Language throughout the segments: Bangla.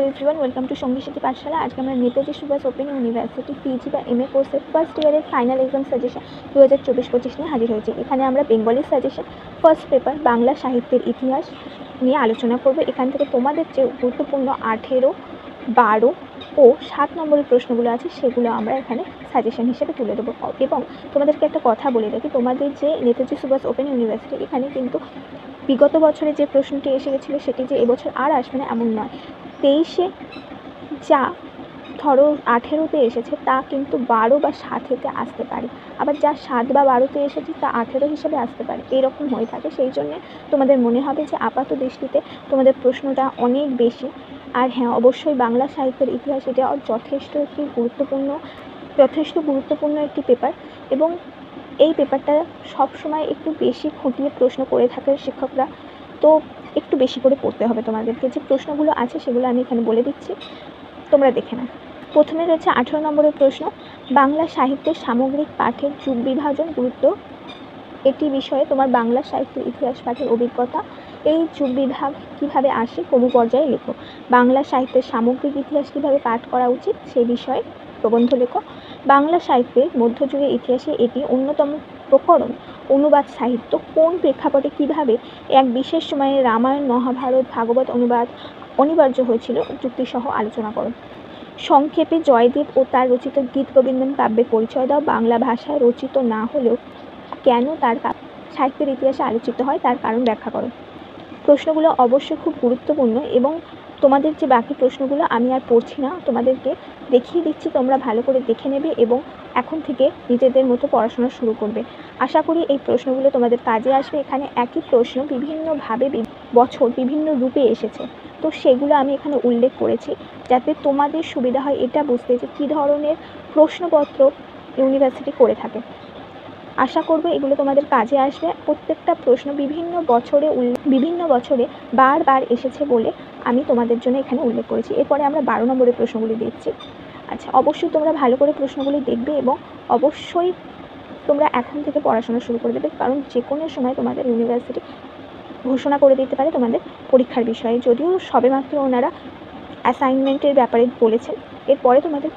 एवरीवन वेलकम टू संगी साथी पाठशाला। आज के Netaji Subhash open university PG বা এমএ কোর্সের ফার্স্ট ইয়ারের ফাইনাল এক্সাম সাজেশন 2024-25 নিয়ে হাজির হয়েছে। এখানে আমরা Bengali suggestion first paper Bangla সাহিত্যের ইতিহাস নিয়ে আলোচনা করব। এখান থেকে তোমাদের যে গুরুত্বপূর্ণ 18, 12 ও 7 নম্বরের প্রশ্নগুলো আছে সেগুলো আমরা এখানে সাজেশন হিসেবে তুলে দেবো। এবং তোমাদেরকে একটা কথা বলে রাখি, তোমাদের যে নেতাজি সুভাষ ওপেন ইউনিভার্সিটি এখানে কিন্তু বিগত বছরে যে প্রশ্নটি এসে গেছিলো সেটি যে এবছর আর আসবে না এমন নয়। 23-এ যা ধরো 18-তে এসেছে তা কিন্তু 12 বা 7-এতে আসতে পারে, আবার যা 7 বা 12-তে এসেছে তা 18 হিসেবে আসতে পারে, এরকম হয়ে থাকে। সেই জন্যে তোমাদের মনে হবে যে আপাত দৃষ্টিতে তোমাদের প্রশ্নটা অনেক বেশি। আর হ্যাঁ, অবশ্যই বাংলা সাহিত্যের ইতিহাস এটা যথেষ্ট গুরুত্বপূর্ণ একটি পেপার, এবং এই পেপারটা সবসময় একটু বেশি খুঁটিয়ে প্রশ্ন করে থাকে শিক্ষকরা। তো একটু বেশি করে পড়তে হবে তোমাদেরকে। যে প্রশ্নগুলো আছে সেগুলো আমি এখানে বলে দিচ্ছি, তোমরা দেখে নাও। প্রথমে রয়েছে 18 নম্বরের প্রশ্ন, বাংলা সাহিত্যের সামগ্রিক পাঠের যুগ বিভাজন গুরুত্ব। এটি বিষয়ে তোমার বাংলা সাহিত্যের ইতিহাস পাঠের অভিজ্ঞতা। এই যুগ বিভাগ কীভাবে আসে ক্রম পর্যায়ে লেখো। বাংলা সাহিত্যের সামগ্রিক ইতিহাস কীভাবে পাঠ করা উচিত সে বিষয়ে প্রবন্ধ লেখো। বাংলা সাহিত্যের মধ্যযুগের ইতিহাসে এটি অন্যতম প্রকরণ। অনুবাদ সাহিত্য কোন প্রেক্ষাপটে কীভাবে এক বিশেষ সময়ে রামায়ণ, মহাভারত, ভাগবত অনুবাদ অনিবার্য হয়েছিল যুক্তিসহ আলোচনা করো। সংক্ষেপে জয়দেব ও তার রচিত গীতগোবিন্দন কাব্যের পরিচয় দাও। বাংলা ভাষায় রচিত না হলেও কেন তার সাহিত্যের ইতিহাসে আলোচিত হয় তার কারণ ব্যাখ্যা করো। প্রশ্নগুলো অবশ্যই খুব গুরুত্বপূর্ণ, এবং তোমাদের যে বাকি প্রশ্নগুলো আমি আর পড়ছি না, তোমাদেরকে দেখিয়ে দিচ্ছি, তোমরা ভালো করে দেখে নেবে এবং এখন থেকে নিজেদের মতো পড়াশোনা শুরু করবে। আশা করি এই প্রশ্নগুলো তোমাদের কাজে আসবে। এখানে একই প্রশ্ন বিভিন্নভাবে বছর বিভিন্ন রূপে এসেছে, তো সেগুলো আমি এখানে উল্লেখ করেছি যাতে তোমাদের সুবিধা হয় এটা বুঝতে যে কী ধরনের প্রশ্নপত্র ইউনিভার্সিটি করে থাকে। আশা করব এগুলো তোমাদের কাজে আসবে। প্রত্যেকটা প্রশ্ন বিভিন্ন বছরে বারবার এসেছে বলে আমি তোমাদের জন্য এখানে উল্লেখ করেছি। এরপরে আমরা 12 নম্বরের প্রশ্নগুলি দেখছি। আচ্ছা, অবশ্যই তোমরা ভালো করে প্রশ্নগুলি দেখবে এবং অবশ্যই তোমরা এখন থেকে পড়াশোনা শুরু করে দেবে, কারণ যে কোনো সময় তোমাদের ইউনিভার্সিটি ঘোষণা করে দিতে পারে তোমাদের পরীক্ষার বিষয়ে। যদিও সবেমাত্র ওনারা অ্যাসাইনমেন্টের ব্যাপারে বলেছেন, এরপরে তোমাদের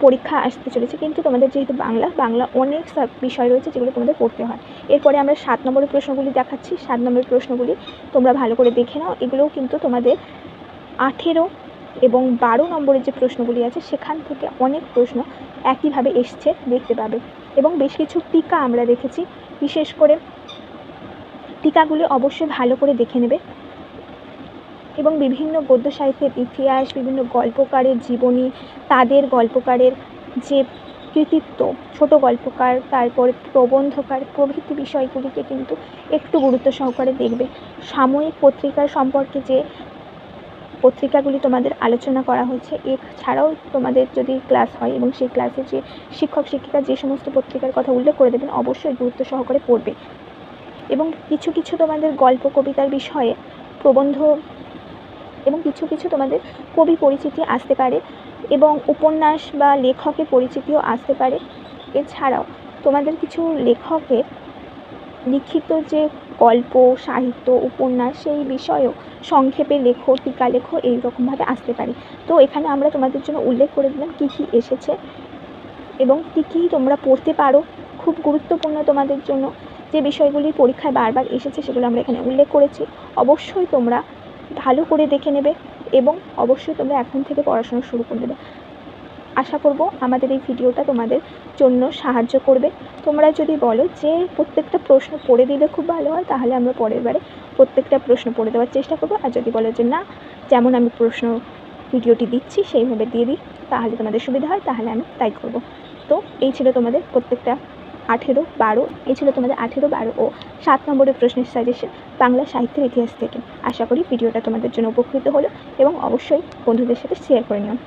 পরীক্ষা আসতে চলেছে, কিন্তু তোমাদের যেহেতু বাংলা অনেক বিষয় রয়েছে যেগুলো তোমাদের পড়তে হয়। এরপরে আমরা 7 নম্বরের প্রশ্নগুলি দেখাচ্ছি। 7 নম্বরের প্রশ্নগুলি তোমরা ভালো করে দেখে নাও। এগুলোও কিন্তু তোমাদের 18 এবং 12 নম্বরের যে প্রশ্নগুলি আছে সেখান থেকে অনেক প্রশ্ন একইভাবে এসছে দেখতে পাবে, এবং বেশ কিছু টিকা আমরা দেখেছি। বিশেষ করে টিকাগুলি অবশ্যই ভালো করে দেখে নেবে, এবং বিভিন্ন গদ্য সাহিত্যের ইতিহাস, বিভিন্ন গল্পকারের জীবনী, তাদের গল্পকারের যে কৃতিত্ব, ছোট গল্পকার, তারপরে প্রবন্ধকার প্রভৃতি বিষয়গুলিকে কিন্তু একটু গুরুত্ব সহকারে দেখবে। সাময়িক পত্রিকার সম্পর্কে যে পত্রিকাগুলি তোমাদের আলোচনা করা হয়েছে, এছাড়াও তোমাদের যদি ক্লাস হয় এবং সেই ক্লাসে যে শিক্ষক শিক্ষিকা যে সমস্ত পত্রিকার কথা উল্লেখ করে দেবেন অবশ্যই গুরুত্ব সহকারে পড়বে। এবং কিছু কিছু তোমাদের গল্প কবিতার বিষয়ে প্রবন্ধ এবং কিছু তোমাদের কবি পরিচিতি আসতে পারে, এবং উপন্যাস বা লেখকের পরিচিতিও আসতে পারে। এছাড়াও তোমাদের কিছু লেখকের লিখিত যে গল্প, সাহিত্য, উপন্যাস সেই বিষয়েও সংক্ষেপে লেখো, টিকা লেখো, এইরকমভাবে আসতে পারে। তো এখানে আমরা তোমাদের জন্য উল্লেখ করে দিলাম কী কী এসেছে এবং কী কী তোমরা পড়তে পারো। খুব গুরুত্বপূর্ণ তোমাদের জন্য যে বিষয়গুলি পরীক্ষায় বারবার এসেছে সেগুলো আমরা এখানে উল্লেখ করেছি। অবশ্যই তোমরা ভালো করে দেখে নেবে এবং অবশ্যই তোমরা এখন থেকে পড়াশোনা শুরু করে দেবে। আশা করব আমাদের এই ভিডিওটা তোমাদের জন্য সাহায্য করবে। তোমরা যদি বলো যে প্রত্যেকটা প্রশ্ন পড়ে দিলে খুব ভালো হয়, তাহলে আমরা পরের বারে প্রত্যেকটা প্রশ্ন পড়ে দেওয়ার চেষ্টা করব। আর যদি বলো যে না, যেমন আমি প্রশ্ন ভিডিওটি দিচ্ছি সেইভাবে দিয়ে দিই তাহলে তোমাদের সুবিধা হয়, তাহলে আমি তাই করব। তো এই ছিল তোমাদের প্রত্যেকটা 18, 12 এই ছিল তোমাদের 18, 12 ও 7 নম্বরের প্রশ্নের সাজেশন বাংলা সাহিত্যের ইতিহাস থেকে। আশা করি ভিডিওটা তোমাদের জন্য উপকৃত হলো, এবং অবশ্যই বন্ধুদের সাথে শেয়ার করে নিও।